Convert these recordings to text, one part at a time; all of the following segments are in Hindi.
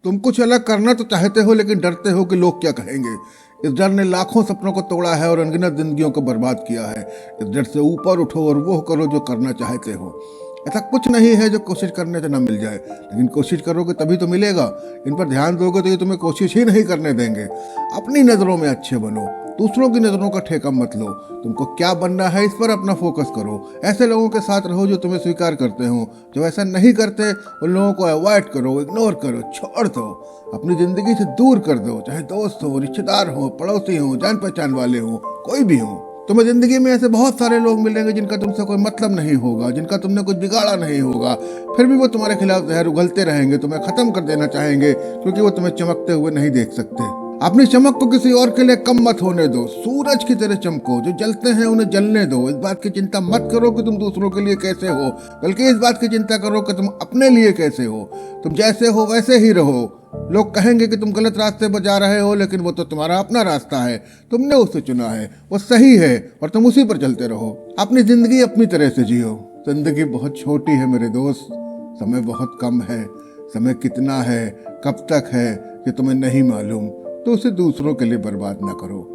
तुम कुछ अलग करना तो चाहते हो, लेकिन डरते हो कि लोग क्या कहेंगे। इस डर ने लाखों सपनों को तोड़ा है और अनगिनत जिंदगियों को बर्बाद किया है। इस डर से ऊपर उठो और वो करो जो करना चाहते हो। ऐसा कुछ नहीं है जो कोशिश करने से ना मिल जाए, लेकिन कोशिश करोगे तभी तो मिलेगा। इन पर ध्यान दोगे तो ये तुम्हें कोशिश ही नहीं करने देंगे। अपनी नज़रों में अच्छे बनो, दूसरों की नज़रों का ठेका मत लो। तुमको क्या बनना है इस पर अपना फोकस करो। ऐसे लोगों के साथ रहो जो तुम्हें स्वीकार करते हो। जो ऐसा नहीं करते उन लोगों को अवॉइड करो, इग्नोर करो, छोड़ दो, अपनी ज़िंदगी से दूर कर दो। चाहे दोस्त हो, रिश्तेदार हो, पड़ोसी हो, जान पहचान वाले हो, कोई भी हो। तुम्हें जिंदगी में ऐसे बहुत सारे लोग मिलेंगे जिनका तुमसे कोई मतलब नहीं होगा, जिनका तुमने कुछ बिगाड़ा नहीं होगा, फिर भी वो तुम्हारे खिलाफ जहर उगलते रहेंगे, तुम्हें खत्म कर देना चाहेंगे, क्योंकि वो तुम्हें चमकते हुए नहीं देख सकते। अपनी चमक को किसी और के लिए कम मत होने दो। सूरज की तरह चमको, जो जलते हैं उन्हें जलने दो। इस बात की चिंता मत करो कि तुम दूसरों के लिए कैसे हो, बल्कि इस बात की चिंता करो कि तुम अपने लिए कैसे हो। तुम जैसे हो वैसे ही रहो। लोग कहेंगे कि तुम गलत रास्ते पर जा रहे हो, लेकिन वो तो तुम्हारा अपना रास्ता है, तुमने उसे चुना है, वो सही है और तुम उसी पर चलते रहो। अपनी जिंदगी अपनी तरह से जियो। जिंदगी बहुत छोटी है मेरे दोस्त, समय बहुत कम है। समय कितना है, कब तक है, ये तुम्हें नहीं मालूम, तो उसे दूसरों के लिए बर्बाद ना करो।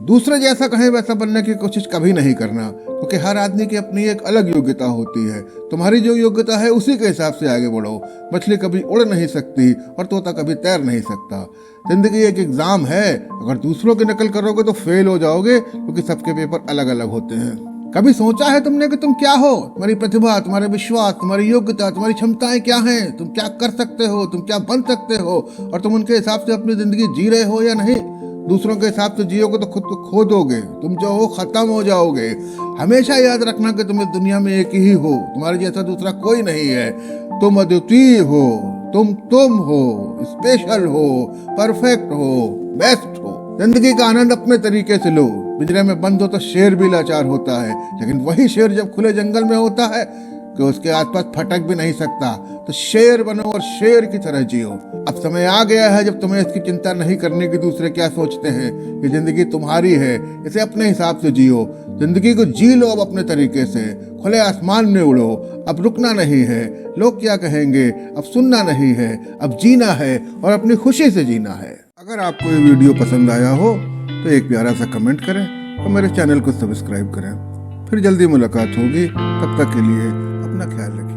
दूसरे जैसा कहें वैसा बनने की कोशिश कभी नहीं करना, क्योंकि हर आदमी की अपनी एक अलग योग्यता होती है। तुम्हारी जो योग्यता है उसी के हिसाब से आगे बढ़ो। मछली कभी उड़ नहीं सकती और तोता कभी तैर नहीं सकता। जिंदगी एक एग्जाम है, अगर दूसरों की नकल करोगे तो फेल हो जाओगे, क्योंकि सबके पेपर अलग अलग होते हैं। कभी सोचा है तुमने कि तुम क्या हो? तुम्हारी प्रतिभा, तुम्हारे विश्वास, तुम्हारी योग्यता, तुम्हारी क्षमताएं क्या हैं? तुम क्या कर सकते हो, तुम क्या बन सकते हो, और तुम उनके हिसाब से अपनी जिंदगी जी रहे हो या नहीं? दूसरों के हिसाब से जियोगे तो खुद को खो दोगे। तुम जो हो खत्म हो जाओगे। हमेशा याद रखना कि तुम इस दुनिया में एक ही हो, तुम्हारे जैसा दूसरा कोई नहीं है। तुम अद्वितीय हो, तुम हो, स्पेशल हो, परफेक्ट हो, बेस्ट हो। जिंदगी का आनंद अपने तरीके से लो। पिंजरे में बंद हो तो शेर भी लाचार होता है, लेकिन वही शेर जब खुले जंगल में होता है कि उसके आसपास फटक भी नहीं सकता। तो शेर बनो और शेर की तरह जियो। अब समय आ गया है जब तुम्हें इसकी चिंता नहीं करने की दूसरे क्या सोचते हैं। ये जिंदगी तुम्हारी है, इसे अपने हिसाब से जियो। जिंदगी को जी लो अब अपने तरीके से। खुले आसमान में उड़ो, अब रुकना नहीं है। लोग क्या कहेंगे अब सुनना नहीं है, अब जीना है और अपनी खुशी से जीना है। अगर आपको ये वीडियो पसंद आया हो तो एक प्यारा सा कमेंट करें और मेरे चैनल को सब्सक्राइब करें। फिर जल्दी मुलाकात होगी, तब तक के लिए अपना ख्याल रखिए।